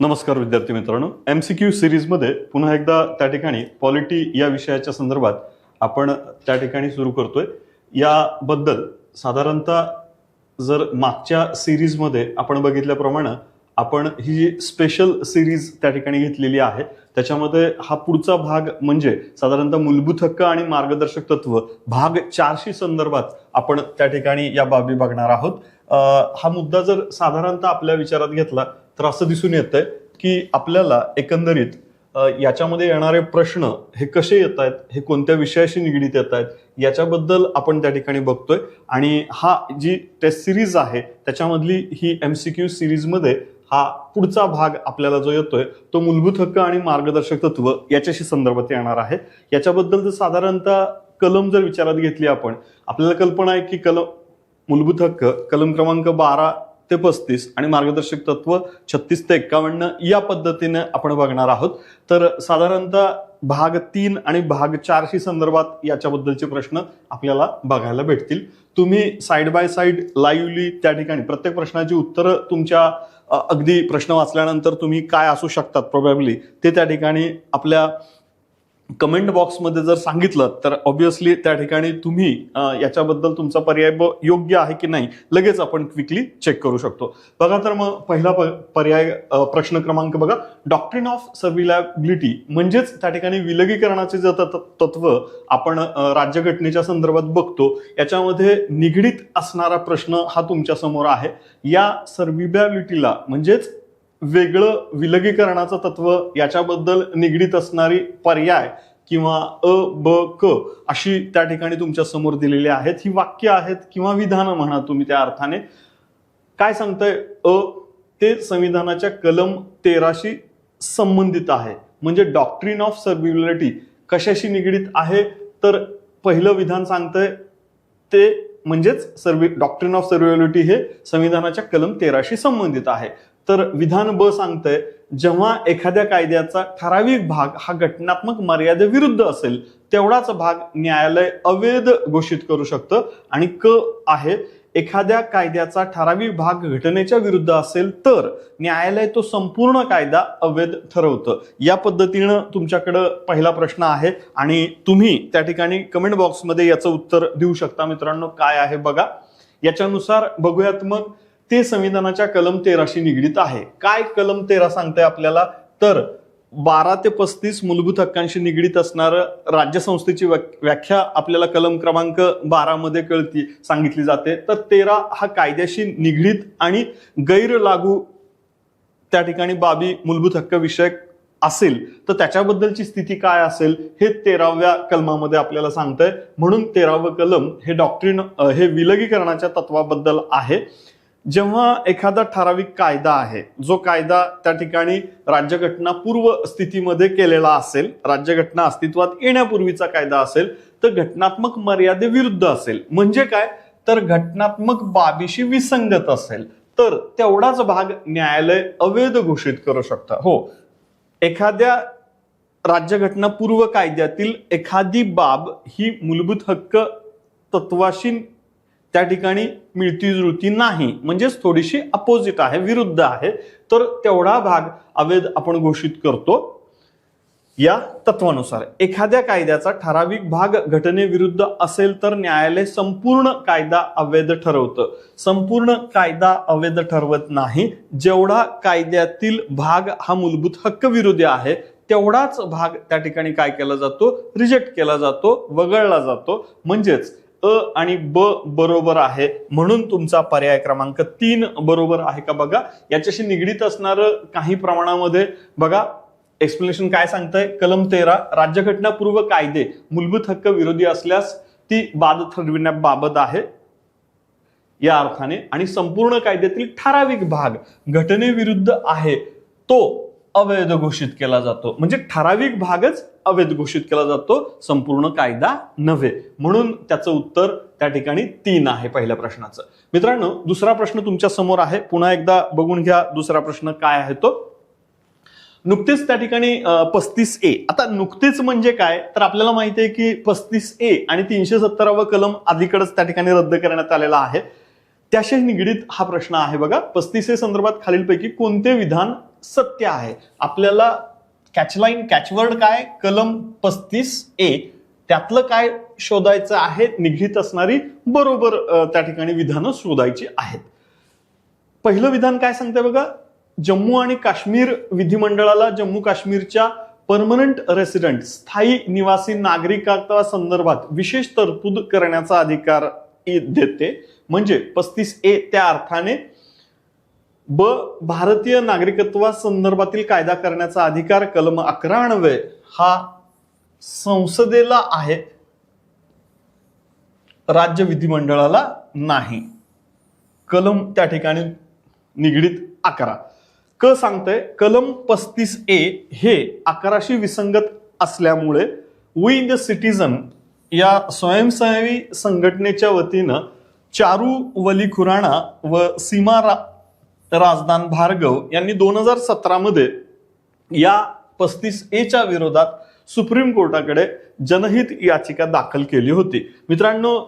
नमस्कार विद्यार्थी मित्रांनो, MCQ सिरीजमध्ये पुन्हा एकदा त्या ठिकाणी पॉलिटी या विषयाच्या संदर्भात आपण त्या ठिकाणी सुरू करतोय. याबद्दल साधारणतः जर मागच्या सिरीजमध्ये आपण बघितल्याप्रमाणे आपण ही जी स्पेशल सिरीज त्या ठिकाणी घेतलेली आहे त्याच्यामध्ये हा पुढचा भाग म्हणजे साधारणतः मूलभूत हक्क आणि मार्गदर्शक तत्व भाग 4 संदर्भात आपण त्या ठिकाणी या बाबी बघणार आहोत. हा मुद्दा जर साधारणतः आपल्या विचारात घेतला तर असं दिसून येतंय की आपल्याला एकंदरीत याच्यामध्ये येणारे प्रश्न हे कसे येत आहेत, हे कोणत्या विषयाशी निगडीत येत आहेत याच्याबद्दल आपण त्या ठिकाणी बघतोय. आणि हा जी टेस्ट सिरीज आहे त्याच्यामधली ही MCQ सिरीजमध्ये हा पुढचा भाग आपल्याला जो येतोय तो मूलभूत हक्क आणि मार्गदर्शक तत्व याच्याशी संदर्भात येणार आहे. याच्याबद्दल जर साधारणतः कलम जर विचारात घेतली आपण, आपल्याला कल्पना आहे की मूलभूत हक्क कलम क्रमांक 12 ते 35 आणि मार्गदर्शक तत्व 36 ते 51 या पद्धतीने आपण बघणार आहोत. तर साधारणतः भाग 3 आणि भाग 4 संदर्भात याच्याबद्दलचे प्रश्न आपल्याला बघायला भेटतील. तुम्ही साइड बाय साइड लाईव्हली त्या ठिकाणी प्रत्येक प्रश्नाची उत्तरं तुमच्या अगदी प्रश्न वाचल्यानंतर तुम्ही काय असू शकतात प्रोबॅबली ते त्या ठिकाणी आपल्या कमेंट बॉक्समध्ये जर सांगितलं तर ऑब्व्हियसली त्या ठिकाणी तुम्ही याच्याबद्दल तुमचा पर्याय योग्य आहे की नाही लगेच आपण क्विकली चेक करू शकतो. बघा तर मग पहिला पर्याय प्रश्न क्रमांक बघा, डॉक्ट्रिन ऑफ सर्व्हिलॅबिलिटी म्हणजेच त्या ठिकाणी विलगीकरणाचे जे तत्व आपण राज्यघटनेच्या संदर्भात बघतो याच्यामध्ये निगडीत असणारा प्रश्न हा तुमच्या समोर आहे. या सर्व्हिलॅबिलिटीला म्हणजेच वेगळं विलगीकरणाचं तत्व याच्याबद्दल निगडीत असणारी पर्याय किंवा अ ब क अशी त्या ठिकाणी तुमच्या समोर दिलेली आहेत. ही वाक्य आहेत किंवा विधान म्हणा तुम्ही त्या अर्थाने. काय सांगतंय ते संविधानाच्या कलम 13शी संबंधित आहे. म्हणजे डॉक्ट्रिन ऑफ सर्व्हिलॅबिलिटी कशाशी निगडीत आहे तर पहिलं विधान सांगतंय ते म्हणजेच डॉक्ट्रिन ऑफ सर्व्हिलॅबिलिटी हे संविधानाच्या कलम 13शी संबंधित आहे. तर विधान ब सांगतंय जेव्हा एखाद्या कायद्याचा ठराविक भाग हा घटनात्मक मर्यादेविरुद्ध असेल तेवढाच भाग न्यायालय अवैध घोषित करू शकतं. आणि क आहे एखाद्या कायद्याचा ठराविक भाग घटनेच्या विरुद्ध असेल तर न्यायालय तो संपूर्ण कायदा अवैध ठरवतं. या पद्धतीनं तुमच्याकडं पहिला प्रश्न आहे आणि तुम्ही त्या ठिकाणी कमेंट बॉक्समध्ये याचं उत्तर देऊ शकता. मित्रांनो काय आहे बघा, याच्यानुसार बघूयात मग ते संविधानाच्या कलम 13शी निगडीत आहे. काय कलम 13 सांगताय आपल्याला तर 12 ते 35 मूलभूत हक्कांशी निगडीत असणारं राज्यसंस्थेची व्याख्या आपल्याला कलम क्रमांक 12 मध्ये सांगितली जाते. तर 13 हा कायद्याशी निगडीत आणि गैर लागू त्या ठिकाणी बाबी मूलभूत हक्क विषयक असेल तर त्याच्याबद्दलची स्थिती काय असेल हे 13व्या कलमामध्ये आपल्याला सांगतंय. म्हणून 13वं कलम हे डॉक्ट्रिन हे विलगीकरणाच्या तत्वाबद्दल आहे. जेव्हा एखादा ठराविक कायदा आहे जो कायदा त्या ठिकाणी राज्यघटना पूर्व स्थितीमध्ये केलेला असेल, राज्यघटना अस्तित्वात येण्यापूर्वीचा कायदा असेल तर घटनात्मक मर्यादेविरुद्ध असेल म्हणजे काय तर घटनात्मक बाबीशी विसंगत असेल तर तेवढाच भाग न्यायालय अवैध घोषित करू शकतं. हो, एखाद्या राज्यघटना पूर्व कायद्यातील एखादी बाब ही मूलभूत हक्क तत्वाशी त्या ठिकाणी मिळती जुळती नाही म्हणजेच थोडीशी अपोजिट आहे, विरुद्ध आहे, तर तेवढा भाग अवैध आपण घोषित करतो. या तत्वानुसार एखाद्या कायद्याचा ठराविक भाग घटनेविरुद्ध असेल तर न्यायालय संपूर्ण कायदा अवैध ठरवतं. संपूर्ण कायदा अवैध ठरवत नाही. जेवढा कायद्यातील भाग हा मूलभूत हक्क विरोधी आहे तेवढाच भाग त्या ठिकाणी काय केला जातो, रिजेक्ट केला जातो, वगळला जातो. म्हणजेच अ आणि ब बरोबर आहे. म्हणून तुमचा पर्याय क्रमांक 3 बरोबर आहे का बघा. याच्याशी निगडीत असणारं काही प्रमाणामध्ये बघा एक्सप्लेनेशन काय सांगतंय. कलम 13 राज्यघटनापूर्व कायदे मूलभूत हक्क विरोधी असल्यास ती बाद ठरविण्याबाबत आहे या अर्थाने. आणि संपूर्ण कायद्यातील ठराविक भाग घटनेविरुद्ध आहे तो अवैध घोषित केला जातो. म्हणजे ठराविक भागच अवैध घोषित केला जातो, संपूर्ण कायदा नव्हे. म्हणून त्याचं उत्तर त्या ठिकाणी 3 आहे पहिल्या प्रश्नाचं. मित्रांनो दुसरा प्रश्न तुमच्या समोर आहे. पुन्हा एकदा बघून घ्या दुसरा प्रश्न काय आहे तो. नुकतेच त्या ठिकाणी 35A. आता नुकतेच म्हणजे काय तर आपल्याला माहिती आहे की 35A आणि 370वा कलम अलीकडेच त्या ठिकाणी रद्द करण्यात आलेला आहे. त्याशी निगडीत हा प्रश्न आहे बघा. 35A संदर्भात खालीलपैकी कोणते विधान सत्य आहे. आपल्याला कॅचलाईन कॅचवर्ड काय, कलम 35A त्यातलं काय शोधायचं आहे, निगडीत असणारी बरोबर त्या ठिकाणी विधानं शोधायची आहेत. पहिलं विधान काय सांगते बघा, जम्मू आणि काश्मीर विधिमंडळाला जम्मू काश्मीरच्या परमनंट रेसिडेंट स्थायी निवासी नागरिकत्वा संदर्भात विशेष तरतूद करण्याचा अधिकार देते. म्हणजे 35A त्या अर्थाने भारतीय नागरिकत्वा संदर्भातील कायदा करण्याचा अधिकार कलम 11 हा संसदेला आहे, राज्य विधिमंडळाला नाही. कलम त्या ठिकाणी निगडीत 11 क सांगतंय, कलम 35A हे 11शी विसंगत असल्यामुळे वी द सिटीजन या स्वयंसेवी संघटनेच्या वतीनं चारू वली खुराणा व सीमा राजदान भार्गव यांनी 2017 मध्ये या 35A विरोधात सुप्रीम कोर्टाकडे जनहित याचिका दाखल केली होती. मित्रांनो,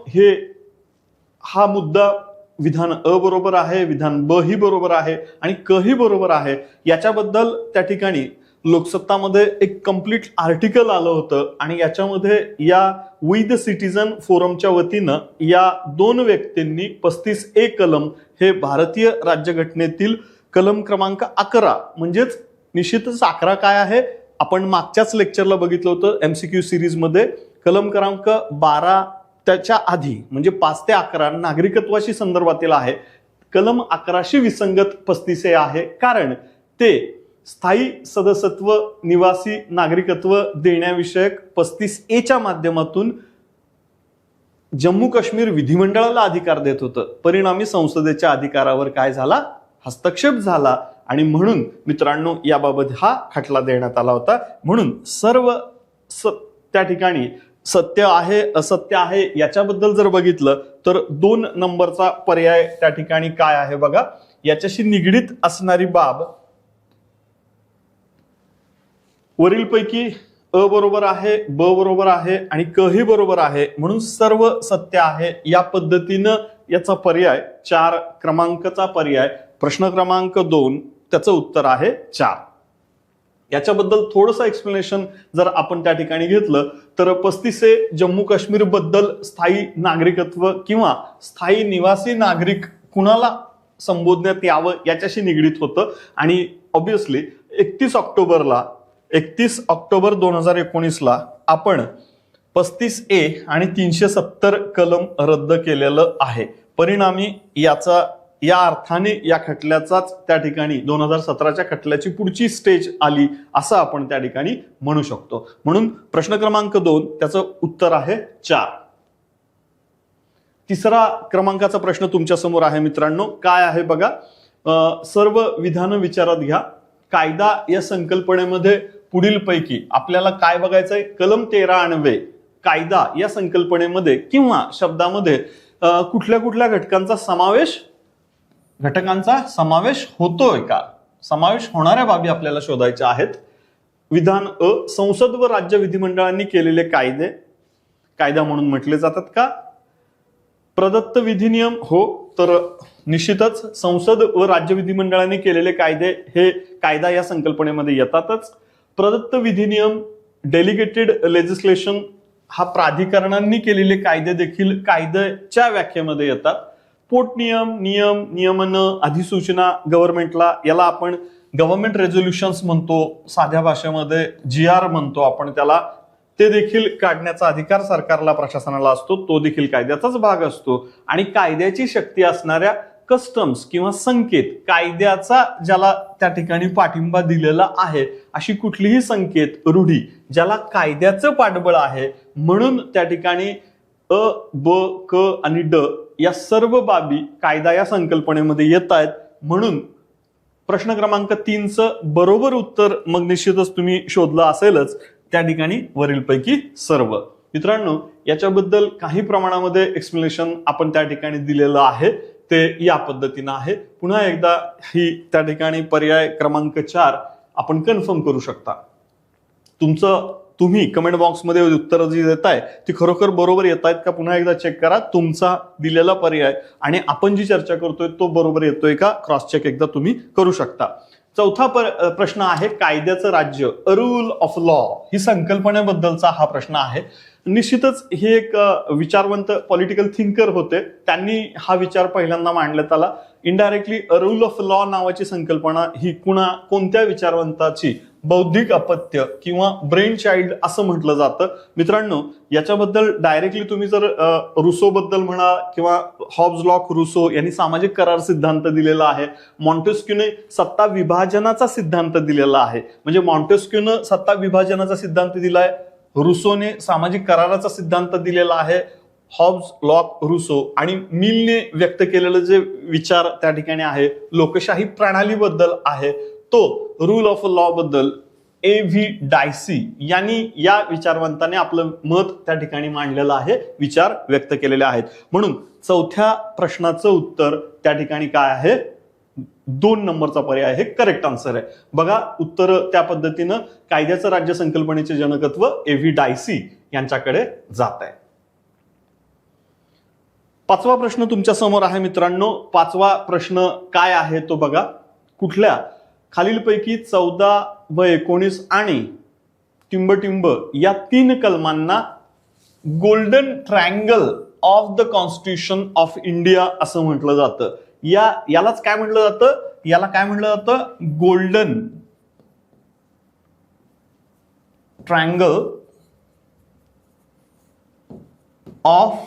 हा मुद्दा विधान अ बरोबर आहे, विधान ब ही बरोबर आहे आणि क ही बरोबर आहे. याच्याबद्दल त्या ठिकाणी लोकसत्तामध्ये एक कंप्लीट आर्टिकल आलं होतं आणि याच्यामध्ये या वी द सिटीजन फोरमच्या वतीनं या 2 व्यक्तींनी 35A कलम हे भारतीय राज्यघटनेतील कलम क्रमांक 11 म्हणजेच निश्चितच 11 काय आहे आपण मागच्याच लेक्चरला बघितलं होतं MCQ सिरीज मध्ये. कलम क्रमांक 12 त्याच्या आधी म्हणजे 5 ते 11 नागरिकत्वाशी संदर्भातील आहे. कलम 11शी विसंगत 35A आहे, कारण ते स्थायी सदस्यत्व निवासी नागरिकत्व देण्याविषयक 35A माध्यमातून जम्मू काश्मीर विधिमंडळाला अधिकार देत होतं. परिणामी संसदेच्या अधिकारावर काय झाला, हस्तक्षेप झाला आणि म्हणून मित्रांनो याबाबत हा खटला देण्यात आला होता. म्हणून सर्व त्या ठिकाणी सत्य आहे असत्य आहे याच्याबद्दल जर बघितलं तर 2 नंबरचा पर्याय त्या ठिकाणी काय आहे बघा, याच्याशी निगडीत असणारी बाब वरीलपैकी अ बरोबर आहे, ब बरोबर आहे आणि क ही बरोबर आहे, म्हणून सर्व सत्य आहे. या पद्धतीनं याचा पर्याय 4 क्रमांकाचा पर्याय प्रश्न क्रमांक 2 त्याचं उत्तर आहे 4. याच्याबद्दल थोडंसं एक्सप्लेनेशन जर आपण त्या ठिकाणी घेतलं तर 35A जम्मू काश्मीर बद्दल स्थायी नागरिकत्व किंवा स्थायी निवासी नागरिक कुणाला संबोधण्यात यावं याच्याशी निगडीत होतं. आणि ऑब्विसली 31 ऑक्टोबर 2019 आपण 35A आणि 370 कलम रद्द केलेलं आहे. परिणामी या अर्थाने या खटल्याचाच त्या ठिकाणी 2017च्या खटल्याची पुढची स्टेज आली असं आपण त्या ठिकाणी म्हणू शकतो. म्हणून प्रश्न क्रमांक 2 त्याचं उत्तर आहे 4. 3रा क्रमांकाचा प्रश्न तुमच्या समोर आहे मित्रांनो. काय आहे बघा, सर्व विधानं विचारात घ्या. कायदा या संकल्पनेमध्ये पुढील पैकी आपल्याला काय बघायचंय, कलम 13 कायदा या संकल्पनेमध्ये किंवा शब्दामध्ये कुठल्या कुठल्या घटकांचा समावेश होतोय का, समावेश होणाऱ्या बाबी आपल्याला शोधायच्या आहेत. विधान अ, संसद व राज्य विधिमंडळांनी केलेले कायदे कायदा म्हणून म्हटले जातात का. प्रदत्त विधिनियम हो, तर निश्चितच संसद व राज्य विधिमंडळांनी केलेले कायदे हे कायदा या संकल्पनेमध्ये येतातच. प्रदत्त विधिनियम डेलिगेटेड लेजिस्लेशन हा प्राधिकरणांनी केलेले कायदे देखील कायद्याच्या व्याख्येमध्ये येतात. पोटनियम, नियमन, अधिसूचना गव्हर्नमेंटला, याला आपण गव्हर्नमेंट रेझोल्युशन्स म्हणतो, साध्या भाषेमध्ये GR म्हणतो आपण त्याला, ते देखील काढण्याचा अधिकार सरकारला प्रशासनाला असतो, तो देखील कायद्याचाच भाग असतो. आणि कायद्याची शक्ती असणाऱ्या कस्टम्स किंवा संकेत, कायद्याचा ज्याला त्या ठिकाणी पाठिंबा दिलेला आहे अशी कुठलीही संकेत, रूढी ज्याला कायद्याचं पाठबळ आहे, म्हणून त्या ठिकाणी अ, ब, क आणि ड या सर्व बाबी कायदा या संकल्पनेमध्ये येत आहेत. म्हणून प्रश्न क्रमांक 3चं बरोबर उत्तर मग निश्चितच तुम्ही शोधलं असेलच, त्या ठिकाणी वरीलपैकी सर्व. मित्रांनो, याच्याबद्दल काही प्रमाणामध्ये एक्सप्लेनेशन आपण त्या ठिकाणी दिलेलं आहे, ते या पद्धतीनं आहे. पुन्हा एकदा ही त्या ठिकाणी पर्याय क्रमांक 4 आपण कन्फर्म करू शकता. तुम्ही कमेंट बॉक्समध्ये उत्तरं जी देताय ती खरोखर बरोबर येत आहेत का पुन्हा एकदा चेक करा. तुमचा दिलेला पर्याय आणि आपण जी चर्चा करतोय तो बरोबर येतोय का क्रॉस चेक एकदा तुम्ही करू शकता. चौथा प्रश्न आहे कायद्याचं राज्य, रूल ऑफ लॉ ही संकल्पनेबद्दलचा हा प्रश्न आहे. निश्चितच हे एक विचारवंत पॉलिटिकल थिंकर होते, त्यांनी हा विचार पहिल्यांदा मांडण्यात आला. इनडायरेक्टली रूल ऑफ लॉ नावाची संकल्पना ही कोणत्या विचारवंताची बौद्धिक अपत्य किंवा ब्रेन चाइल्ड असं म्हटलं जातं. मित्रांनो, याच्याबद्दल डायरेक्टली तुम्ही जर रुसो बद्दल म्हणा किंवा हॉब्स लॉक रुसो यांनी सामाजिक करार सिद्धांत दिलेला आहे. मॉन्टेस्क्यूने सत्ता विभाजनाचा सिद्धांत दिलेला आहे. म्हणजे मॉन्टेस्क्यूने सत्ता विभाजनाचा सिद्धांत दिलाय, रुसोने सामाजिक कराराचा सिद्धांत दिलेला आहे. हॉब्स लॉक रुसो आणि मिलने व्यक्त केलेलं जे विचार त्या ठिकाणी आहे लोकशाही प्रणालीबद्दल आहे, तो रूल ऑफ लॉ बद्दल A.V. डायसी यांनी या विचारवंताने आपलं मत त्या ठिकाणी मांडलेलं आहे, विचार व्यक्त केलेले आहेत. म्हणून चौथ्या प्रश्नाचं उत्तर त्या ठिकाणी काय आहे? 2 नंबरचा पर्याय हे करेक्ट आन्सर आहे. बघा, उत्तर त्या पद्धतीनं कायद्याचं राज्य संकल्पनेचे जनकत्व A.V. डायसी यांच्याकडे जात आहे. 5वा प्रश्न तुमच्या समोर आहे मित्रांनो. 5वा प्रश्न काय आहे तो बघा. कुठल्या खालीलपैकी 14 व 19 आणि टिंबटिंब या 3 कलमांना golden triangle of the constitution of India असं म्हटलं जातं? यालाच काय म्हटलं जातं? याला काय म्हटलं जातं? Golden triangle of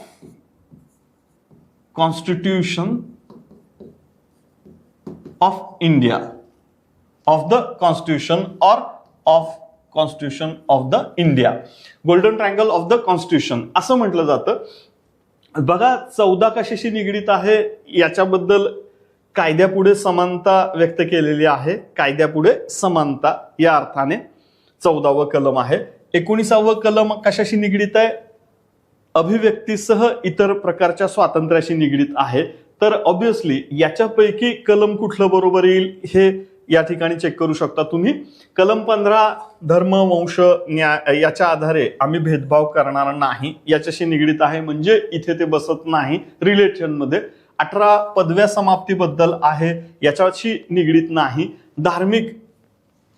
constitution of India, of the constitution और of constitution of the India. Golden triangle of the constitution असं म्हटलं जातं. बघा, 14 कशाशी निगडीत आहे याच्याबद्दल कायद्यापुढे समानता व्यक्त केलेली आहे. कायद्यापुढे समानता या अर्थाने 14वं कलम आहे. 19वं कलम कशाशी निगडीत आहे? अभिव्यक्तीसह इतर प्रकारच्या स्वातंत्र्याशी निगडीत आहे. तर ऑब्व्हियसली याच्यापैकी कलम कुठलं बरोबर येईल हे या ठिकाणी चेक करू शकता तुम्ही. कलम 15 धर्म, वंश, न्याय याच्या आधारे आम्ही भेदभाव करणार नाही याच्याशी निगडीत आहे, म्हणजे इथे ते बसत नाही रिलेशन मध्ये. 18 पदव्या समाप्तीबद्दल आहे, याच्याशी निगडीत नाही. धार्मिक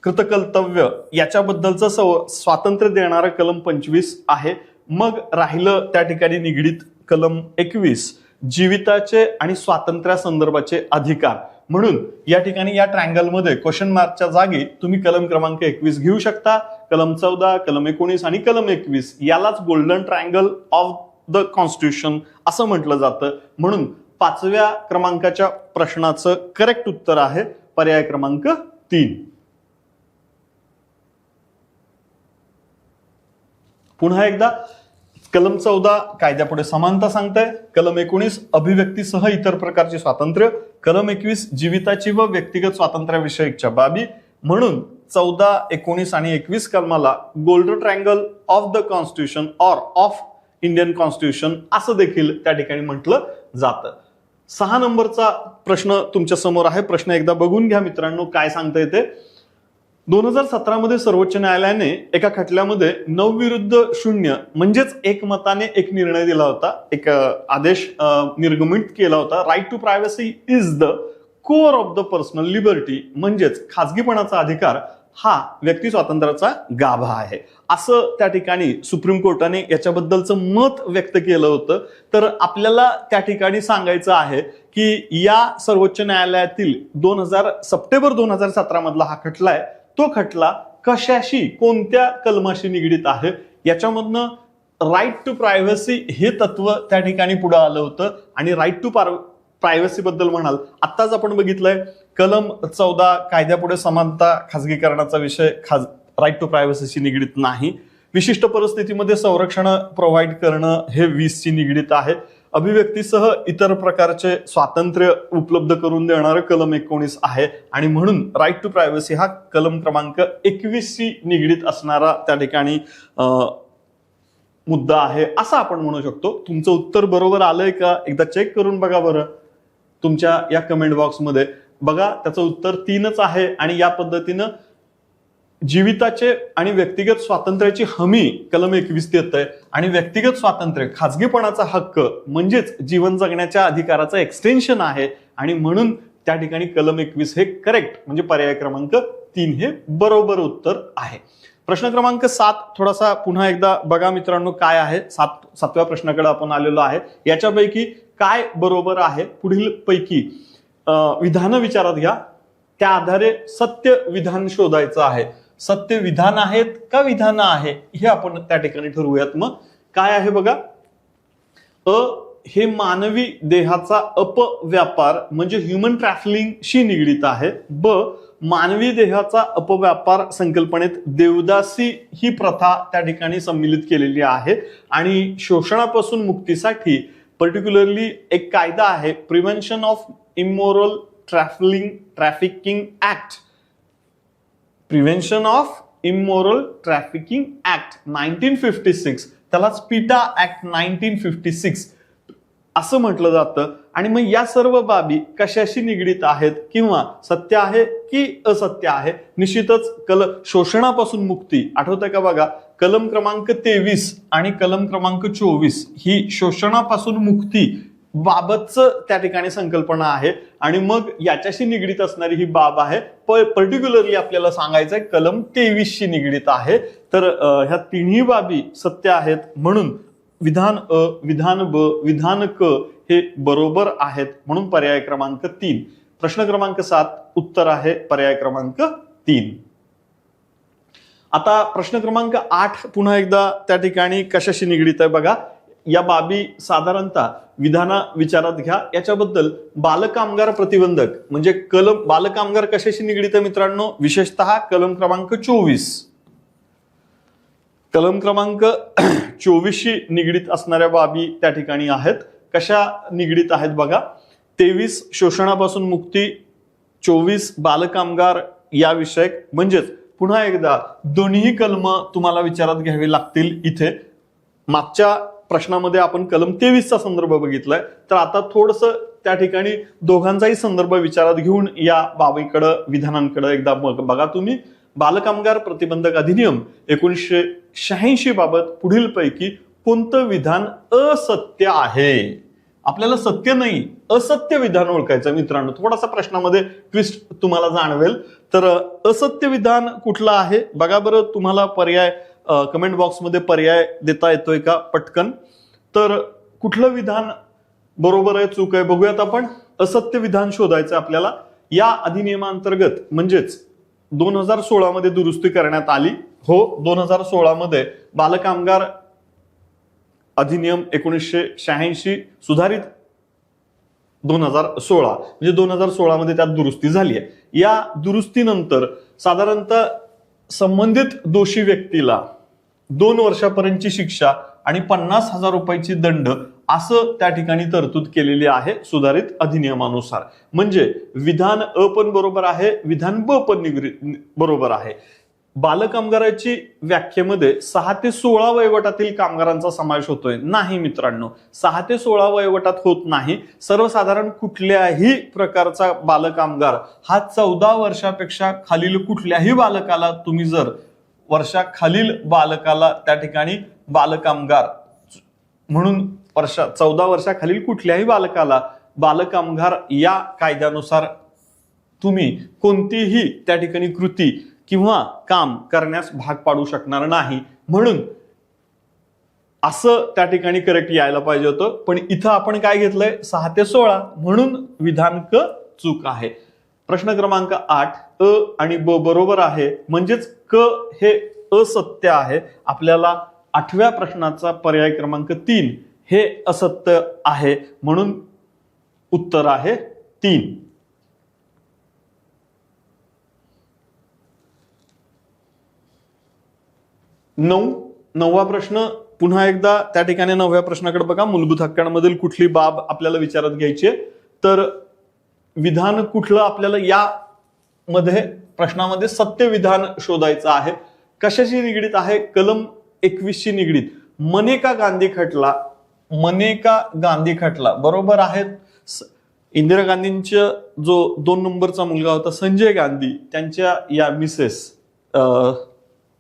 कृतकर्तव्य याच्याबद्दलचं स्वातंत्र्य देणारं कलम 25 आहे. मग राहिलं त्या ठिकाणी निगडीत कलम 21 जीविताचे आणि स्वातंत्र्यासंदर्भाचे अधिकार. म्हणून या ठिकाणी या ट्रायंगलमध्ये क्वेश्चन मार्कच्या जागी तुम्ही कलम क्रमांक 21 घेऊ शकता. कलम 14, कलम 19 आणि कलम 21 यालाच golden triangle of the constitution असं म्हटलं जातं. म्हणून 5व्या क्रमांकाच्या प्रश्नाचं करेक्ट उत्तर आहे पर्याय क्रमांक 3. पुन्हा एकदा, कलम 14 कायद्यापुढे समानता सांगताय. कलम 19 अभिव्यक्तीसह इतर प्रकारचे स्वातंत्र्य. कलम 21 जीविताची व व्यक्तिगत स्वातंत्र्याविषयीच्या बाबी. म्हणून 14, 19 आणि 21 कलमाला golden triangle of the constitution or of Indian constitution असं देखील त्या ठिकाणी म्हटलं जातं. 6 नंबरचा प्रश्न तुमच्या समोर आहे. प्रश्न एकदा बघून घ्या मित्रांनो, काय सांगता येते. 2017 सर्वोच्च न्यायालयाने एका खटल्यामध्ये 9-0 म्हणजेच एकमताने एक निर्णय दिला होता, एक आदेश निर्गमित केला होता. Right to privacy is the core of the personal liberty, म्हणजेच खाजगीपणाचा अधिकार हा व्यक्ती स्वातंत्र्याचा गाभा आहे असं त्या ठिकाणी सुप्रीम कोर्टाने याच्याबद्दलचं मत व्यक्त केलं होतं. तर आपल्याला त्या ठिकाणी सांगायचं आहे की या सर्वोच्च न्यायालयातील सप्टेंबर 2017 मधला हा खटला आहे. तो खटला कशाशी, कोणत्या कलमाशी निगडीत आहे याच्यामधनं राईट टू प्रायव्हसी हे तत्व त्या ठिकाणी पुढे आलं होतं. आणि राईट टू प्रायव्हसी बद्दल म्हणाल, आत्ताच आपण बघितलंय कलम 14 कायद्यापुढे समानता, खाजगीकरणाचा विषय राईट टू प्रायव्हसीशी निगडीत नाही. विशिष्ट परिस्थितीमध्ये संरक्षण प्रोव्हाइड करणं हे 20 शी निगडीत आहे. अभिव्यक्तीसह इतर प्रकारचे स्वातंत्र्य उपलब्ध करून देणारं कलम 19 आहे. आणि म्हणून राईट टू प्रायव्हसी हा कलम क्रमांक 21 शी निगडीत असणारा त्या ठिकाणी मुद्दा आहे असं आपण म्हणू शकतो. तुमचं उत्तर बरोबर आलंय का एकदा चेक करून बघा बरं तुमच्या या कमेंट बॉक्समध्ये. बघा, त्याचं उत्तर 3च आहे. आणि या पद्धतीनं जीविताचे आणि व्यक्तिगत स्वातंत्र्याची हमी कलम 21 देत आहे. आणि व्यक्तिगत स्वातंत्र्य, खाजगीपणाचा हक्क म्हणजेच जीवन जगण्याच्या अधिकाराचं एक्सटेन्शन आहे. आणि म्हणून त्या ठिकाणी कलम 21 हे करेक्ट, म्हणजे पर्याय क्रमांक 3 हे बरोबर उत्तर आहे. प्रश्न क्रमांक 7 थोडासा पुन्हा एकदा बघा मित्रांनो काय आहे. 7व्या प्रश्नाकडे आपण आलेलो आहे. याच्यापैकी काय बरोबर आहे, पुढील पैकी विधान विचारात घ्या, त्या आधारे सत्य विधान शोधायचं आहे. सत्य विधान आहेत का विधान आहे हे आपण त्या ठिकाणी ठरवूयात. मग काय आहे बघा, हे मानवी देहाचा अपव्यापार म्हणजे ह्युमन ट्रॅफिकिंगशी निगडीत आहे. मानवी देहाचा अपव्यापार संकल्पनेत देवदासी ही प्रथा त्या ठिकाणी सम्मिलित केलेली आहे आणि शोषणापासून मुक्तीसाठी पर्टिक्युलरली एक कायदा आहे, prevention of immoral trafficking act. Prevention of immoral trafficking act 1956, त्यालाच पीटा ऍक्ट 1956 असं म्हटलं जातं. आणि मग या सर्व बाबी कशाशी निगडीत आहेत किंवा सत्य आहे की असत्य आहे. निश्चितच शोषणापासून मुक्ती आठवतंय का बघा, कलम क्रमांक 23 आणि कलम क्रमांक 24 ही शोषणापासून मुक्ती बाबतच त्या ठिकाणी संकल्पना आहे आणि मग याच्याशी निगडीत असणारी ही बाब आहे. पर्टिक्युलरली आपल्याला सांगायचंय कलम 23 शी निगडीत आहे. तर ह्या तिन्ही बाबी सत्य आहेत, म्हणून विधान अ, विधान ब, विधान क हे बरोबर आहेत, म्हणून पर्याय क्रमांक 3. प्रश्न क्रमांक 7 उत्तर आहे पर्याय क्रमांक 3. आता प्रश्न क्रमांक 8 पुन्हा एकदा त्या ठिकाणी कशाशी निगडीत आहे बघा. या बाबी साधारणतः विधाना विचारात घ्या. याच्याबद्दल बालकामगार प्रतिबंधक म्हणजे कलम, बालकामगार कशाशी निगडीत आहे मित्रांनो, विशेषतः कलम क्रमांक 24. कलम क्रमांक 24 शी निगडीत असणाऱ्या बाबी त्या ठिकाणी आहेत. कशा निगडीत आहेत बघा, 23 शोषणापासून मुक्ती, 24 बालकामगार या विषयक. म्हणजेच पुन्हा एकदा दोन्ही कलम तुम्हाला विचारात घ्यावी लागतील. इथे मागच्या प्रश्नामध्ये आपण कलम 23 चा संदर्भ बघितलाय, तर आता थोडस त्या ठिकाणी दोघांचाही संदर्भ विचारात घेऊन या बाबीकडे, विधानांकडे एकदा बघा तुम्ही. बालकामगार प्रतिबंधक अधिनियम 1986 बाबत पुढील पैकी कोणतं विधान असत्य आहे. आपल्याला सत्य नाही असत्य विधान ओळखायचं मित्रांनो. थोडासा प्रश्नामध्ये ट्विस्ट तुम्हाला जाणवेल. तर असत्य विधान कुठलं आहे बघा बरं. तुम्हाला पर्याय कमेंट बॉक्समध्ये पर्याय देता येतोय का पटकन. तर कुठलं विधान बरोबर आहे चूक आहे बघूयात आपण. असत्य विधान शोधायचं आपल्याला. या अधिनियमांतर्गत म्हणजेच 2016 मध्ये दुरुस्ती करण्यात आली. हो, 2016 मध्ये बालकामगार अधिनियम 1986 सुधारित 2016 म्हणजे 2016 मध्ये त्यात दुरुस्ती झाली आहे. या दुरुस्तीनंतर साधारणतः संबंधित दोषी व्यक्तीला 2 वर्षापर्यंतची शिक्षा आणि 50,000 रुपयाची दंड असं त्या ठिकाणी तरतूद केलेली आहे सुधारित अधिनियमानुसार. म्हणजे विधान अ पण बरोबर आहे, विधान ब पण बरोबर आहे. बालकामगाराची व्याख्येमध्ये 6 ते 16 वयोगटातील कामगारांचा समावेश होतोय. नाही मित्रांनो, 6 ते 16 वयोगटात होत नाही. सर्वसाधारण कुठल्याही प्रकारचा बालकामगार हा 14 वर्षापेक्षा खालील कुठल्याही बालकाला, तुम्ही जर वर्षाखालील बालकाला त्या ठिकाणी बालकामगार म्हणून 14 वर्षाखालील कुठल्याही बालकाला बालकामगार या कायद्यानुसार तुम्ही कोणतीही त्या ठिकाणी कृती किंवा काम करण्यास भाग पाडू शकणार नाही. म्हणून असं त्या ठिकाणी करेक्ट यायला पाहिजे होतं, पण इथं आपण काय घेतलंय 6 ते 16 म्हणून विधान क चूक आहे. प्रश्न क्रमांक 8 अ आणि ब बरोबर आहे, म्हणजेच क हे असत्य आहे. आपल्याला 8व्या प्रश्नाचा पर्याय क्रमांक 3 हे असत्य आहे, म्हणून उत्तर आहे 3. 9वा प्रश्न पुन्हा एकदा त्या ठिकाणी 9व्या प्रश्नाकडे बघा. मूलभूत हक्कांमधील कुठली बाब आपल्याला विचारात घ्यायची आहे. तर विधान कुठलं आपल्याला या मध्ये प्रश्नामध्ये सत्य विधान शोधायचं आहे. कशाशी निगडीत आहे, कलम 21 शी निगडीत. मनेका गांधी खटला, मनेका गांधी खटला बरोबर आहे. इंदिरा गांधींचा जो 2 नंबरचा मुलगा होता संजय गांधी, त्यांच्या या मिसेस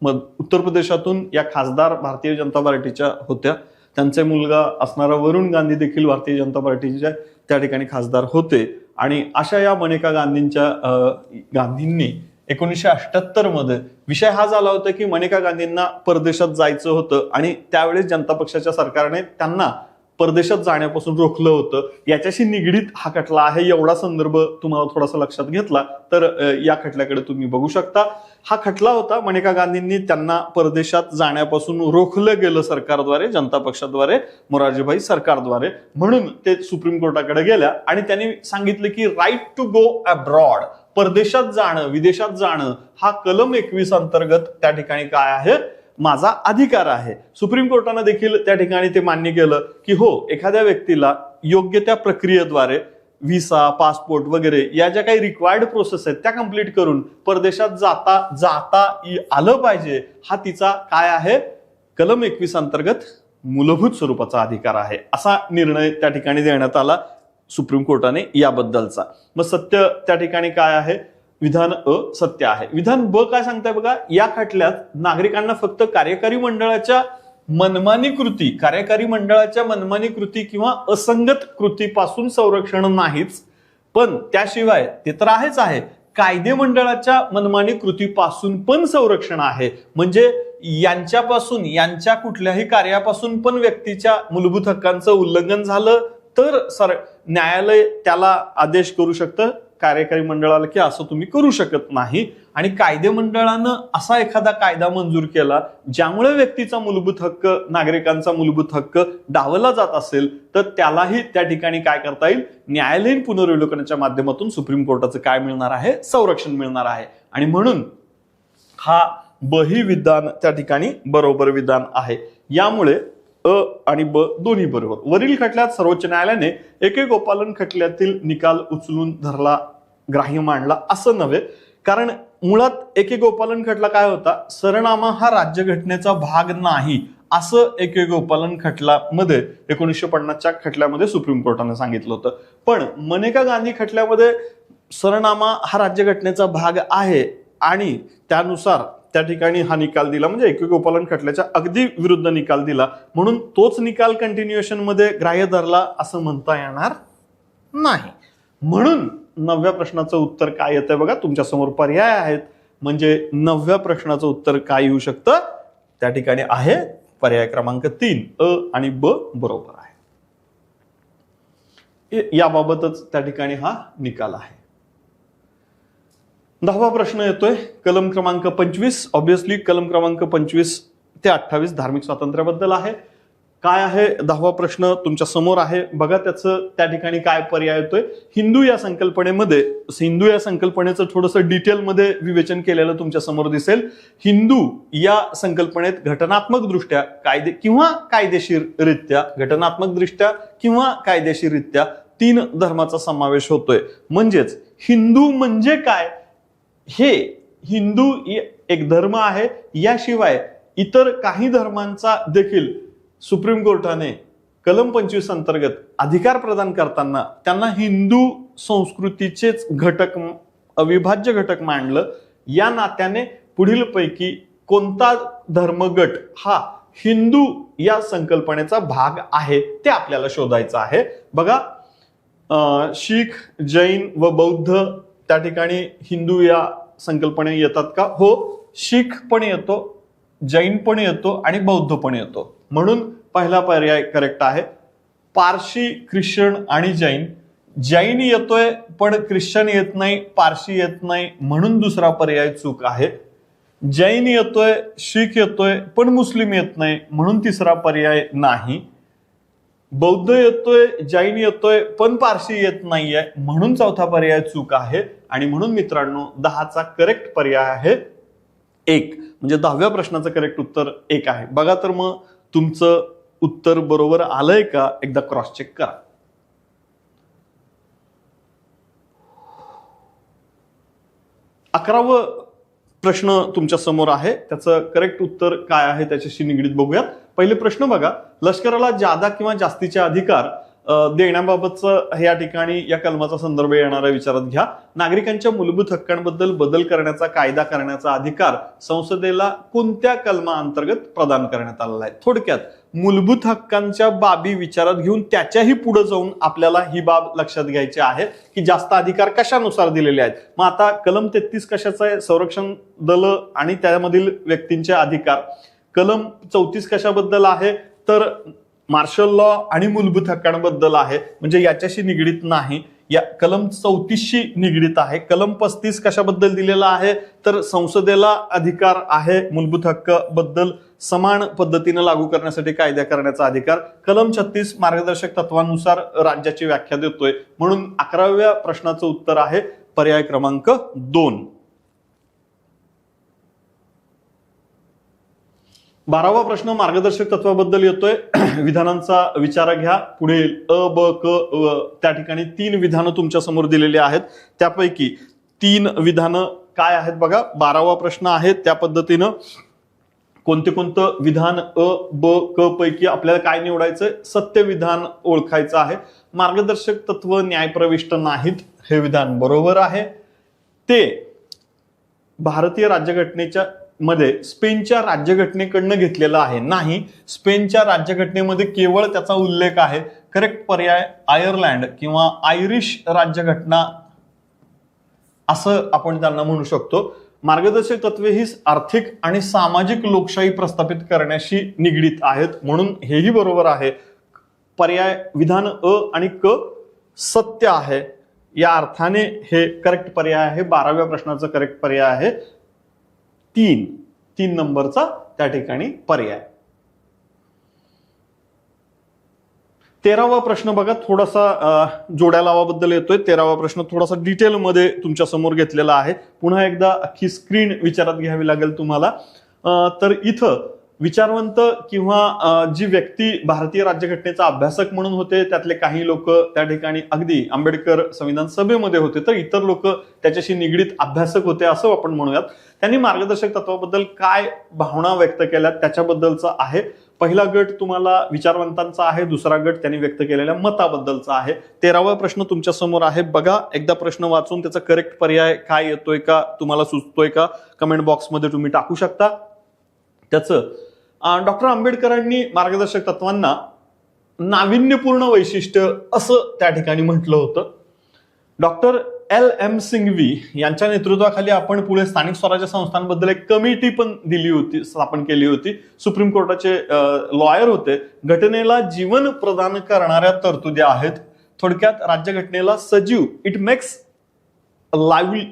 उत्तर प्रदेशातून या खासदार भारतीय जनता पार्टीच्या होत्या. त्यांचे मुलगा असणारा वरुण गांधी देखील भारतीय जनता पार्टीच्या त्या ठिकाणी खासदार होते. आणि अशा या मनेका गांधींनी 1978 मध्ये विषय हा झाला होता की मनेका गांधींना परदेशात जायचं होतं आणि त्यावेळेस जनता पक्षाच्या सरकारने त्यांना परदेशात जाण्यापासून रोखलं होतं. याच्याशी निगडीत हा खटला आहे. एवढा संदर्भ तुम्हाला थोडासा लक्षात घेतला तर या खटल्याकडे तुम्ही बघू शकता. हा खटला होता मनेका गांधींनी त्यांना परदेशात जाण्यापासून रोखलं गेलं सरकारद्वारे, जनता पक्षाद्वारे, मोरारजीभाई सरकारद्वारे. म्हणून ते सुप्रीम कोर्टाकडे गेल्या आणि त्यांनी सांगितलं की राईट टू गो अब्रॉड, परदेशात जाणं, विदेशात जाणं हा कलम 21 अंतर्गत त्या ठिकाणी काय आहे, माझा अधिकार आहे. सुप्रीम कोर्टानं देखील त्या ठिकाणी ते मान्य केलं की हो, एखाद्या व्यक्तीला योग्य त्या प्रक्रियेद्वारे व्हिसा, पासपोर्ट वगैरे या ज्या काही रिक्वायर्ड प्रोसेस आहेत त्या कंप्लीट करून परदेशात जाता आलं पाहिजे. हा तिचा काय आहे, कलम 21 अंतर्गत मूलभूत स्वरूपाचा अधिकार आहे. असा निर्णय त्या ठिकाणी देण्यात आला सुप्रीम कोर्टाने याबद्दलचा. मग सत्य त्या ठिकाणी काय आहे, विधान अ सत्य आहे. विधान ब काय सांगताय बघा, या खटल्यात नागरिकांना फक्त कार्यकारी मंडळाच्या मनमानी कृती किंवा असंगत कृतीपासून संरक्षण नाहीच, पण त्याशिवाय ते तर आहे कायदे मंडळाच्या मनमानी कृतीपासून पण संरक्षण आहे. म्हणजे यांच्या कुठल्याही कार्यापासून पण व्यक्तीच्या मूलभूत हक्कांचं उल्लंघन झालं तर न्यायालय त्याला आदेश करू शकतं कार्यकारी मंडळाला की असं तुम्ही करू शकत नाही. आणि कायदे मंडळानं असा एखादा कायदा मंजूर केला ज्यामुळे व्यक्तीचा मूलभूत हक्क, नागरिकांचा मूलभूत हक्क डावला जात असेल तर त्यालाही त्या ठिकाणी काय करता येईल, न्यायालयीन पुनर्विलोकनाच्या माध्यमातून सुप्रीम कोर्टाचं काय मिळणार आहे, संरक्षण मिळणार आहे. आणि म्हणून हा बही विधान त्या ठिकाणी बरोबर विधान आहे. यामुळे अ आणि ब दोन्ही बरोबर. वरील खटल्यात सर्वोच्च न्यायालयाने एके गोपालन खटल्यातील निकाल उचलून धरला, ग्राह्य मांडला असं नव्हे. कारण मुळात एके गोपालन खटला काय होता, सरनामा हा राज्यघटनेचा भाग नाही असं एके गोपालन खटल्यामध्ये 1950च्या खटल्यामध्ये सुप्रीम कोर्टाने सांगितलं होतं. पण मनेका गांधी खटल्यामध्ये सरनामा हा राज्यघटनेचा भाग आहे आणि त्यानुसार त्या ठिकाणी हा निकाल दिला, म्हणजे एके गोपालन खटल्याच्या अगदी विरुद्ध निकाल दिला. म्हणून तोच निकाल कंटिन्युएशन मध्ये ग्राह्य धरला असं म्हणता येणार नाही. म्हणून 9व्या प्रश्नाचं उत्तर काय येतंय बघा, तुमच्या समोर पर्याय आहेत. म्हणजे 9व्या प्रश्नाचं उत्तर काय येऊ शकतं, त्या ठिकाणी आहे पर्याय क्रमांक 3 अ आणि ब बरोबर आहे. याबाबतच त्या ठिकाणी हा निकाल आहे. 10वा प्रश्न येतोय कलम क्रमांक 25. ऑब्विसली कलम क्रमांक 25 ते 28 धार्मिक स्वातंत्र्याबद्दल आहे. काय आहे 10वा प्रश्न तुमच्या समोर आहे बघा. त्याचं त्या ठिकाणी काय पर्याय येतोय, हिंदू या संकल्पनेचं थोडंसं डिटेलमध्ये विवेचन केलेलं तुमच्या समोर दिसेल. हिंदू या संकल्पनेत घटनात्मक दृष्ट्या कायदेशीररित्या 3 धर्माचा समावेश होतोय. म्हणजेच हिंदू म्हणजे काय, हे हिंदू एक धर्म आहे. याशिवाय इतर काही धर्मांचा देखील सुप्रीम कोर्टाने कलम 25 अंतर्गत अधिकार प्रदान करताना त्यांना हिंदू संस्कृतीचेच घटक, अविभाज्य घटक मानलं. या नात्याने पुढील पैकी कोणता धर्मगट हा हिंदू या संकल्पनेचा भाग आहे ते आपल्याला शोधायचं आहे. बघा, शीख, जैन व बौद्ध त्या ठिकाणी हिंदू या संकल्पने येतात का? हो, शीख पण येतो, जैन पण येतो आणि बौद्ध पण येतो. म्हणून पहिला पर्याय करेक्ट आहे. पारशी, ख्रिश्चन आणि जैन येतोय पण ख्रिश्चन येत नाही, पारशी येत नाही, म्हणून दुसरा पर्याय चूक आहे. जैन येतोय, शीख येतोय पण मुस्लिम येत नाही, म्हणून तिसरा पर्याय नाही. बौद्ध येतोय, जैन येतोय पण पारशी येत नाहीये, म्हणून चौथा पर्याय चूक आहे. आणि म्हणून मित्रांनो 10चा करेक्ट पर्याय आहे 1. म्हणजे 10व्या प्रश्नाचं करेक्ट उत्तर 1 आहे. बघा तर मग तुमचं उत्तर बरोबर आलंय का, एकदा क्रॉस चेक करा. 11वं प्रश्न तुमच्या समोर आहे. त्याचं करेक्ट उत्तर काय आहे त्याच्याशी निगडीत बघूयात. पहिले प्रश्न बघा, लष्कराला जादा किंवा जास्तीचे अधिकार देण्याबाबतचं या ठिकाणी या कलमाचा संदर्भ येणारा विचारात घ्या. नागरिकांच्या मूलभूत हक्कांबद्दल बदल करण्याचा कायदा करण्याचा अधिकार संसदेला कोणत्या कलमाअंतर्गत प्रदान करण्यात आलेला आहे? थोडक्यात मूलभूत हक्कांच्या बाबी विचारात घेऊन त्याच्याही पुढे जाऊन आपल्याला ही बाब लक्षात घ्यायची आहे की जास्त अधिकार कशानुसार दिलेले आहेत. मग आता कलम 33 कशाचा आहे? संरक्षण दल आणि त्यामधील व्यक्तींचे अधिकार. कलम 34 कशाबद्दल आहे? तर मार्शल लॉ आणि मूलभूत हक्कांबद्दल आहे, म्हणजे याच्याशी निगडीत नाही. या कलम 34शी निगडीत आहे. कलम 35 कशाबद्दल दिलेला आहे? तर संसदेला अधिकार आहे मूलभूत हक्क बद्दल समान पद्धतीने लागू करण्यासाठी कायदा करण्याचा अधिकार. कलम 36 मार्गदर्शक तत्वांनुसार राज्याची व्याख्या देतोय. म्हणून 11व्या प्रश्नाचं उत्तर आहे पर्याय क्रमांक 2. 12वा प्रश्न मार्गदर्शक तत्वाबद्दल येतोय. विधानांचा विचार घ्या. पुढे अ ब क त्या ठिकाणी 3 विधानं तुमच्या समोर दिलेली आहेत. त्यापैकी 3 विधानं काय आहेत बघा. 12वा प्रश्न आहे त्या पद्धतीनं कोणतं विधान अ ब क पैकी आपल्याला काय निवडायचंय? सत्य विधान ओळखायचं आहे. मार्गदर्शक तत्व न्यायप्रविष्ट नाहीत हे विधान बरोबर आहे. ते भारतीय राज्यघटनेच्या मध्ये स्पेनच्या राज्यघटनेकडनं घेतलेला आहे नाही. स्पेनच्या राज्यघटनेमध्ये केवळ त्याचा उल्लेख आहे. करेक्ट पर्याय आयर्लंड किंवा आयरिश राज्यघटना असं आपण त्यांना म्हणू शकतो. मार्गदर्शक तत्वे ही आर्थिक आणि सामाजिक लोकशाही प्रस्थापित करण्याशी निगडीत आहेत, म्हणून हेही बरोबर आहे. पर्याय विधान अ आणि क सत्य आहे. या अर्थाने हे करेक्ट पर्याय आहे. 12व्या प्रश्नाचा करेक्ट पर्याय आहे 3 नंबरचा त्या ठिकाणी पर्याय. 13वा प्रश्न बघा थोडासा जोड्या लावाबद्दल येतोय. 13वा प्रश्न थोडासा डिटेलमध्ये तुमच्या समोर घेतलेला आहे. पुन्हा एकदा अख्खी स्क्रीन विचारात घ्यावी लागेल तुम्हाला. तर इथं विचारवंत किंवा जी व्यक्ती भारतीय राज्यघटनेचा अभ्यासक म्हणून होते त्यातले काही लोक त्या ठिकाणी अगदी आंबेडकर संविधान सभेमध्ये होते, तर इतर लोक त्याच्याशी निगडीत अभ्यासक होते असं आपण म्हणूयात. त्यांनी मार्गदर्शक तत्वाबद्दल काय भावना व्यक्त केल्या त्याच्याबद्दलचा आहे. पहिला गट तुम्हाला विचारवंतांचा आहे. दुसरा गट त्यांनी व्यक्त केलेल्या मताबद्दलचा आहे. 13वा प्रश्न तुमच्या समोर आहे. बघा एकदा प्रश्न वाचून त्याचा करेक्ट पर्याय काय येतोय का तुम्हाला सुचतोय का कमेंट बॉक्समध्ये तुम्ही टाकू शकता. त्याचं डॉक्टर आंबेडकरांनी मार्गदर्शक तत्वांना नाविन्यपूर्ण वैशिष्ट्य असं त्या ठिकाणी म्हटलं होतं. डॉक्टर LM सिंघवी यांच्या नेतृत्वाखाली आपण पुढे स्थानिक स्वराज्य संस्थांबद्दल एक कमिटी पण दिली होती, स्थापन केली होती. सुप्रीम कोर्टाचे लॉयर होते. घटनेला जीवन प्रदान करणाऱ्या तरतुदी आहेत. थोडक्यात राज्यघटनेला सजीव इट मेक्स लाईव्ह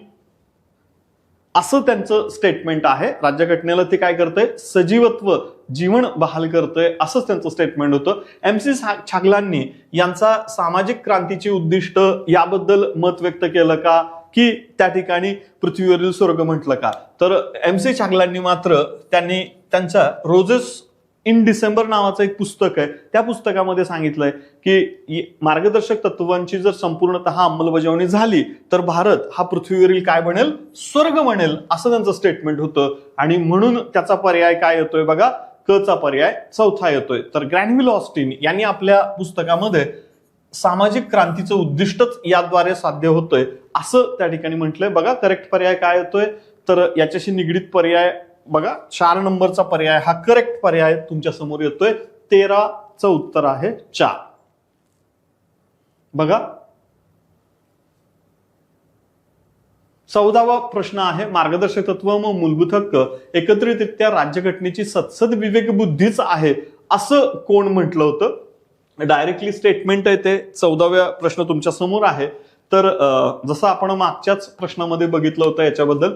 असं त्यांचं स्टेटमेंट आहे. राज्यघटनेला ते काय करतंय? सजीवत्व जीवन बहाल करतंय असंच त्यांचं स्टेटमेंट होतं. MC छागलांनी यांचा सामाजिक क्रांतीची उद्दिष्ट याबद्दल मत व्यक्त केलं का की त्या ठिकाणी पृथ्वीवरील स्वर्ग म्हटलं का? तर MC छागलांनी मात्र त्यांनी त्यांच्या रोजेस इन डिसेंबर नावाचं एक पुस्तक आहे त्या पुस्तकामध्ये सांगितलंय की मार्गदर्शक तत्वांची जर संपूर्णतः अंमलबजावणी झाली तर भारत हा पृथ्वीवरील काय बनेल? स्वर्ग बनेल असं त्यांचं स्टेटमेंट होतं. आणि म्हणून त्याचा पर्याय काय येतोय बघा, क चा पर्याय चौथा येतोय. तर ग्रॅनव्हिल ऑस्टिन यांनी आपल्या पुस्तकामध्ये सामाजिक क्रांतीचं उद्दिष्टच याद्वारे साध्य होतंय असं त्या ठिकाणी म्हटलंय. बघा करेक्ट पर्याय काय येतोय? तर याच्याशी निगडीत पर्याय बघा 4 नंबरचा पर्याय हा करेक्ट पर्याय तुमच्या समोर येतोय. 13चं उत्तर आहे 4. बघा 14वा प्रश्न आहे मार्गदर्शक तत्व व मूलभूत हक्क एकत्रितरित्या राज्यघटनेची सत्सद विवेक बुद्धीच आहे असं कोण म्हटलं होतं? डायरेक्टली स्टेटमेंट आहे ते. 14व्या प्रश्न तुमच्या समोर आहे. तर जसं आपण मागच्याच प्रश्नामध्ये बघितलं होतं याच्याबद्दल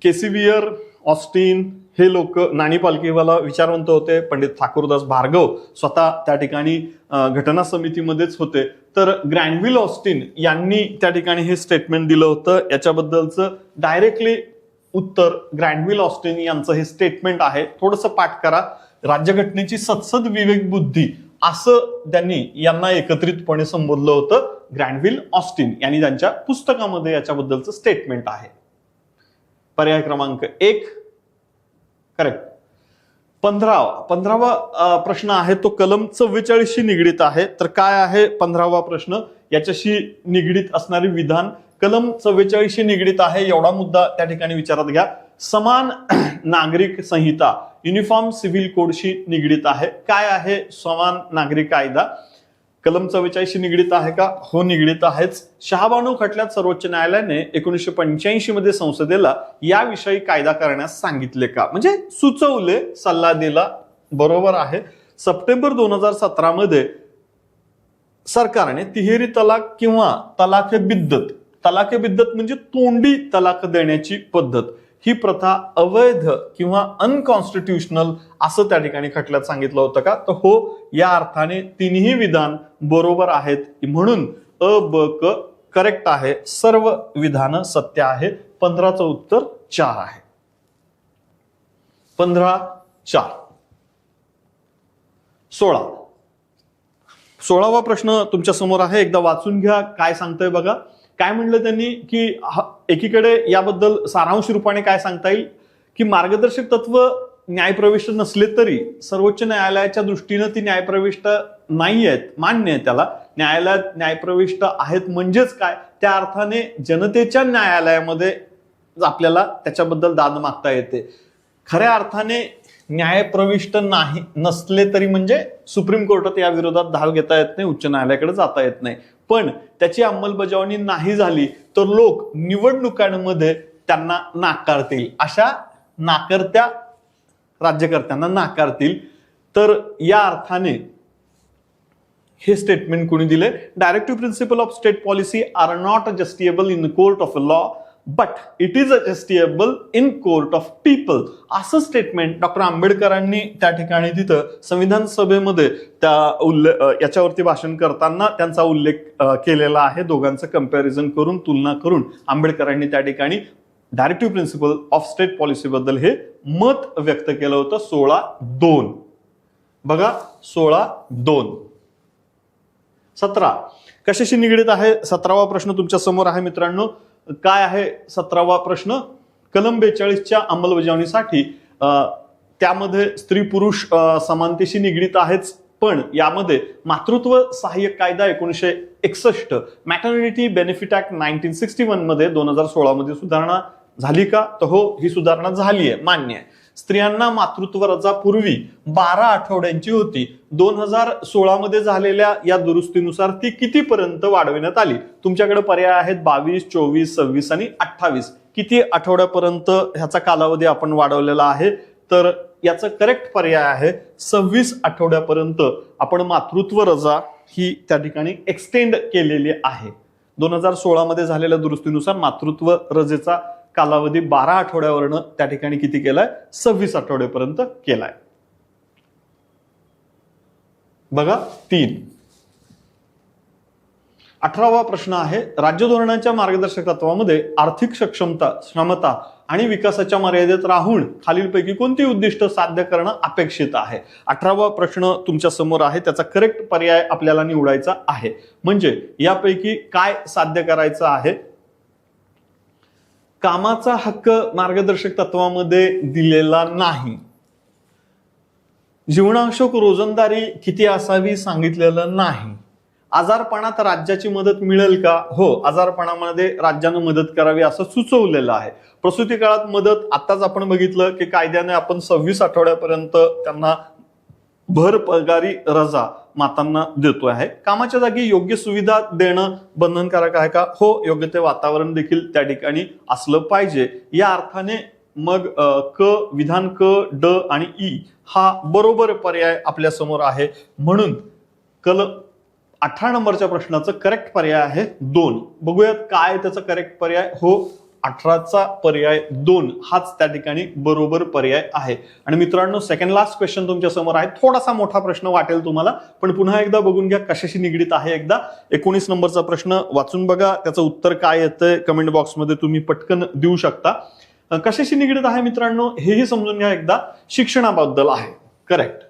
केसीवियर ऑस्टिन हे लोक नाणी पालखीवाला विचारवंत होते. पंडित ठाकूरदास भार्गव स्वतः त्या ठिकाणी घटना समितीमध्येच होते. तर ग्रॅनव्हिल ऑस्टिन यांनी त्या ठिकाणी हे स्टेटमेंट दिलं होतं. याच्याबद्दलचं डायरेक्टली उत्तर ग्रॅनव्हिल ऑस्टिन यांचं हे स्टेटमेंट आहे. थोडंसं पाठ करा. राज्यघटनेची सत्सद विवेक बुद्धी असं त्यांनी यांना एकत्रितपणे संबोधलं होतं. ग्रॅनव्हिल ऑस्टिन यांनी त्यांच्या पुस्तकामध्ये याच्याबद्दलचं स्टेटमेंट आहे. पर्याय क्रमांक 1 करेक्ट. पंधरावा प्रश्न आहे तो कलम 44शी निगडीत आहे. तर काय आहे 15वा प्रश्न, याच्याशी निगडीत असणारी विधान कलम 44शी निगडीत आहे, एवढा मुद्दा त्या ठिकाणी विचारात घ्या. समान नागरिक संहिता युनिफॉर्म सिव्हिल कोडशी निगडीत आहे. काय आहे समान नागरिक कायदा? कलम 44शी निगडीत आहे का? हो, निगडीत आहेच. शहाबानू खटल्यात सर्वोच्च न्यायालयाने 1985 मध्ये संसदेला याविषयी कायदा करण्यास सांगितले का? म्हणजे सुचवले, सल्ला दिला, बरोबर आहे. सप्टेंबर 2017 मध्ये सरकारने तिहेरी तलाक किंवा तलाक बिद्दत म्हणजे तोंडी तलाक देण्याची पद्धत, ही प्रथा अवैध किंवा अनकॉन्स्टिट्युशनल असं त्या ठिकाणी खटल्यात सांगितलं होतं का? तर हो, या अर्थाने तिन्ही विधान बरोबर आहेत, म्हणून अ ब क करेक्ट आहे. सर्व विधानं सत्य आहे. 15चं उत्तर 4 आहे. 15-4. 16वा प्रश्न तुमच्या समोर आहे, एकदा वाचून घ्या. काय सांगतंय बघा. काय म्हणलं त्यांनी की एकीकडे याबद्दल सारांश रूपाने काय सांगता येईल की मार्गदर्शक तत्व न्यायप्रविष्ट नसले तरी सर्वोच्च न्यायालयाच्या दृष्टीनं ती न्यायप्रविष्ट नाही आहेत, मान्य आहे त्याला. न्यायालयात न्यायप्रविष्ट आहेत म्हणजेच काय, त्या अर्थाने जनतेच्या न्यायालयामध्ये आपल्याला त्याच्याबद्दल दाद मागता येते. खऱ्या अर्थाने न्यायप्रविष्ट नाही नसले तरी म्हणजे सुप्रीम कोर्टात या विरोधात धाव घेता येत नाही, उच्च न्यायालयाकडे जाता येत नाही. पण त्याची अंमलबजावणी नाही झाली तर लोक निवडणुकांमध्ये त्यांना नाकारतील, अशा नाकर्त्या राज्यकर्त्यांना नाकारतील. तर या अर्थाने हे स्टेटमेंट कोणी दिले? Directive principle of state policy are not justiciable in the court of law but it is a justiciable in court of people, असं स्टेटमेंट डॉक्टर आंबेडकरांनी त्या ठिकाणी तिथं संविधान सभेमध्ये त्या याच्यावरती भाषण करताना त्यांचा उल्लेख केलेला आहे. दोघांचं कंपॅरिझन करून, तुलना करून आंबेडकरांनी त्या ठिकाणी directive principle of state policy बद्दल हे मत व्यक्त केलं होतं. 16-2 बघा, 16-2. 17 कशाशी निगडीत आहे? 17वा प्रश्न तुमच्या समोर आहे मित्रांनो. काय आहे 17वा प्रश्न? कलम 42च्या अंमलबजावणीसाठी त्यामध्ये स्त्री पुरुष समानतेशी निगडीत आहेच, पण यामध्ये मातृत्व सहाय्यक कायदा 1961, मॅटर्निटी बेनिफिट ऍक्ट 1961 मध्ये 2016 मध्ये सुधारणा झाली का? तर हो, ही सुधारणा झाली आहे, मान्य आहे. स्त्रियांना मातृत्व रजा पूर्वी 12 आठवड्यांची होती. 2016 मध्ये झालेल्या या दुरुस्तीनुसार ती कितीपर्यंत वाढविण्यात आली? तुमच्याकडे पर्याय आहेत 22, 24, 26 आणि 28. किती आठवड्यापर्यंत ह्याचा कालावधी आपण वाढवलेला आहे? तर याचं करेक्ट पर्याय आहे 26 आठवड्यापर्यंत आपण मातृत्व रजा ही त्या ठिकाणी एक्सटेंड केलेली आहे. 2016 मध्ये झालेल्या दुरुस्तीनुसार मातृत्व रजेचा कालावधी 12 आठवड्यावरनं त्या ठिकाणी किती केलाय? 26 आठवड्यापर्यंत केलाय. बघा 3. 18वा प्रश्न आहे, राज्य धोरणाच्या मार्गदर्शक तत्वामध्ये आर्थिक सक्षमता, क्षमता आणि विकासाच्या मर्यादेत राहून खालीलपैकी कोणती उद्दिष्ट साध्य करणं अपेक्षित आहे? 18वा प्रश्न तुमच्या समोर आहे, त्याचा करेक्ट पर्याय आपल्याला निवडायचा आहे. म्हणजे यापैकी काय साध्य करायचं आहे? कामाचा हक्क मार्गदर्शक तत्वामध्ये दिलेला नाही. जीवनावश्यक रोजंदारी किती असावी सांगितलेलं नाही. आजारपणात राज्याची मदत मिळेल का? हो, आजारपणामध्ये राज्यानं मदत करावी असं सुचवलेलं आहे. प्रसूती काळात मदत आताच आपण बघितलं की कायद्याने आपण 26 आठवड्यापर्यंत त्यांना भर पगारी रजा मातांना देतो आहे. कामाच्या जागी योग्य सुविधा देणं बंधनकारक आहे का? हो, योग्य ते वातावरण देखील त्या ठिकाणी असलं पाहिजे. या अर्थाने मग विधान क, ड आणि ई हा बरोबर पर्याय आपल्या समोर आहे. म्हणून 18 नंबरच्या प्रश्नाचं करेक्ट पर्याय आहे 2. बघूयात काय त्याचा करेक्ट पर्याय. हो, 18चा पर्याय 2 हाच त्या ठिकाणी बरोबर पर्याय आहे. आणि मित्रांनो, सेकंड लास्ट क्वेश्चन तुमच्या समोर आहे. थोडासा मोठा प्रश्न वाटेल तुम्हाला, पण पुन्हा एकदा बघून घ्या कशाशी निगडीत आहे. एकदा 19 नंबरचा प्रश्न वाचून बघा, त्याचं उत्तर काय येतंय कमेंट बॉक्समध्ये तुम्ही पटकन देऊ शकता. कशाशी निगडीत आहे मित्रांनो हेही समजून घ्या एकदा. शिक्षणाबद्दल आहे. करेक्ट,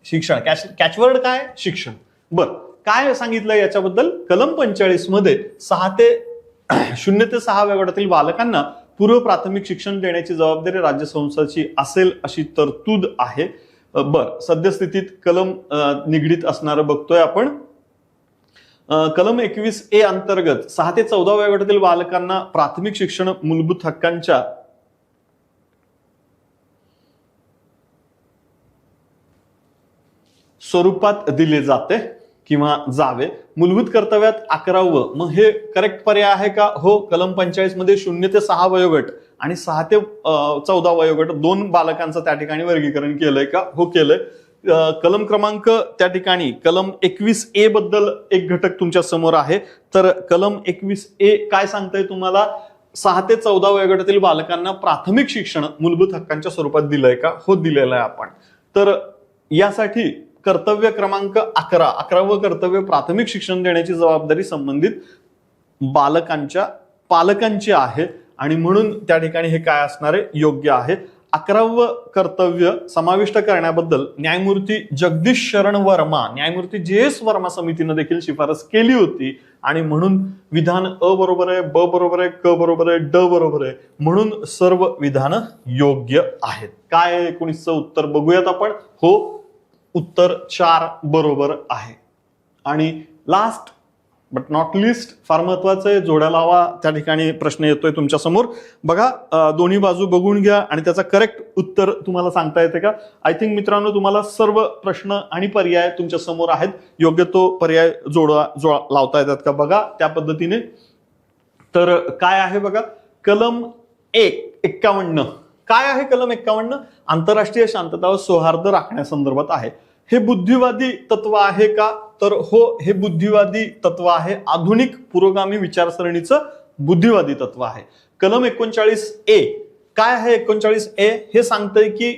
शिक्षण. कॅचवर्ड काय? शिक्षण. बर, काय सांगितलं याच्याबद्दल? कलम 45 मध्ये 0 ते 6 वयोगटातील बालकांना पूर्व प्राथमिक शिक्षण देण्याची जबाबदारी राज्य संस्थांची असेल अशी तरतूद आहे. बर, सद्यस्थितीत कलम निगडीत असणारं बघतोय आपण. कलम 21A अंतर्गत 6 ते 14 वयोगटातील बालकांना प्राथमिक शिक्षण मूलभूत हक्कांच्या स्वरूपात दिले जाते किंवा जावे. मूलभूत कर्तव्यात 11व, मग हे करेक्ट पर्याय आहे का? हो. कलम 45 मध्ये 0 ते 6 वयोगट आणि 6 ते 14 वयोगट 2 बालकांचं त्या ठिकाणी वर्गीकरण केलंय का? हो, केलंय. कलम क्रमांक त्या ठिकाणी कलम 21A बद्दल एक घटक तुमच्या समोर आहे. तर कलम 21A काय सांगतंय तुम्हाला? 6 ते 14 वयोगटातील बालकांना प्राथमिक शिक्षण मूलभूत हक्कांच्या स्वरूपात दिलंय का? हो, दिलेलं आहे आपण. तर यासाठी कर्तव्य क्रमांक 11वं कर्तव्य प्राथमिक शिक्षण देण्याची जबाबदारी संबंधित पालकांची आहे आणि म्हणून त्या ठिकाणी हे काय असणार आहे? योग्य आहे. 11वं कर्तव्य समाविष्ट करण्याबद्दल न्यायमूर्ती जगदीश शरण वर्मा, न्यायमूर्ती JS वर्मा समितीनं देखील शिफारस केली होती आणि म्हणून विधान अ बरोबर आहे, ब बरोबर आहे, क बरोबर आहे, ड बरोबर आहे, म्हणून सर्व विधानं योग्य आहेत. काय आहे 19चं उत्तर बघूयात आपण. हो, उत्तर 4 बरोबर आहे. आणि लास्ट बट नॉट लिस्ट, फार महत्वाचं आहे, जोड्या लावा, त्या ठिकाणी प्रश्न येतोय तुमच्या समोर. बघा, दोन्ही बाजू बघून घ्या आणि त्याचा करेक्ट उत्तर तुम्हाला सांगता येते का? आय थिंक मित्रांनो तुम्हाला सर्व प्रश्न आणि पर्याय तुमच्या समोर आहेत. योग्य तो पर्याय लावता येतात का बघा त्या पद्धतीने. तर काय आहे बघा, कलम 51. काय आहे कलम 51? आंतरराष्ट्रीय शांतता व सौहार्द राखण्यासंदर्भात आहे. हे बुद्धिवादी तत्व आहे का? तर हो, हे बुद्धिवादी तत्व आहे. आधुनिक पुरोगामी विचारसरणीचं बुद्धिवादी तत्व आहे. कलम 39A काय आहे? 39A हे सांगतंय की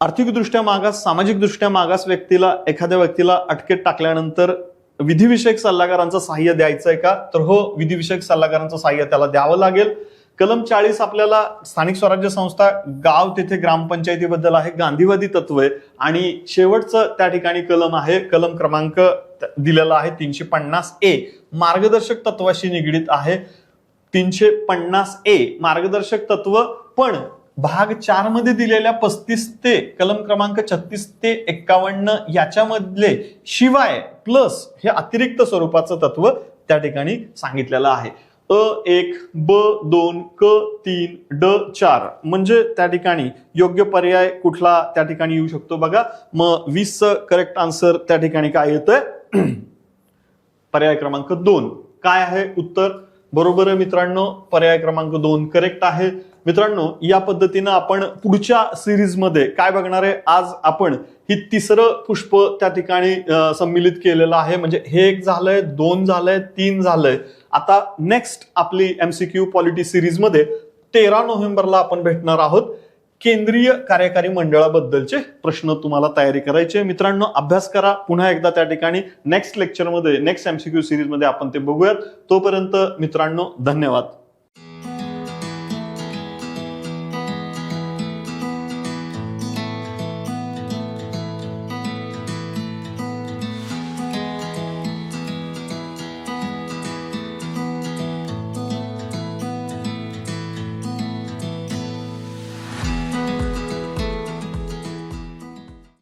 आर्थिकदृष्ट्या मागास, सामाजिकदृष्ट्या मागास एखाद्या व्यक्तीला अटकेत टाकल्यानंतर विधिविषयक सल्लागारांचं सहाय्य द्यायचंय का? तर हो, विधिविषयक सल्लागारांचं सहाय्य त्याला द्यावं लागेल. कलम 40 आपल्याला स्थानिक स्वराज्य संस्था, गाव तेथे ग्रामपंचायतीबद्दल आहे, गांधीवादी तत्व आहे. आणि शेवटचं त्या ठिकाणी कलम आहे, कलम क्रमांक दिलेला आहे 350A, मार्गदर्शक तत्वाशी निगडीत आहे. 350A मार्गदर्शक तत्व, पण भाग 4 मध्ये दिलेल्या 35 ते कलम क्रमांक 36 ते 51 याच्यामधले शिवाय प्लस हे अतिरिक्त स्वरूपाचं तत्व त्या ठिकाणी सांगितलेलं आहे. अ1, ब2, क3, ड4 म्हणजे त्या ठिकाणी योग्य पर्याय कुठला त्या ठिकाणी येऊ शकतो बघा. मग 20चं करेक्ट आन्सर त्या ठिकाणी काय येतंय? पर्याय क्रमांक 2. काय आहे उत्तर? बरोबर आहे मित्रांनो, पर्याय क्रमांक 2 करेक्ट आहे. मित्रांनो, या पद्धतीनं आपण पुढच्या सिरीजमध्ये काय बघणार आहे? आज आपण ही 3रं पुष्प त्या ठिकाणी सम्मिलित केलेलं आहे. म्हणजे हे 1 झालंय, 2 झालंय, 3 झालंय. आता नेक्स्ट आपली MCQ पॉलिटी सिरीजमध्ये 13 नोव्हेंबरला आपण भेटणार आहोत. केंद्रीय कार्यकारी मंडळाबद्दलचे प्रश्न तुम्हाला तयारी करायचे. मित्रांनो, अभ्यास करा. पुन्हा एकदा त्या ठिकाणी नेक्स्ट लेक्चरमध्ये, नेक्स्ट MCQ सिरीजमध्ये आपण ते बघूयात. तोपर्यंत मित्रांनो, धन्यवाद.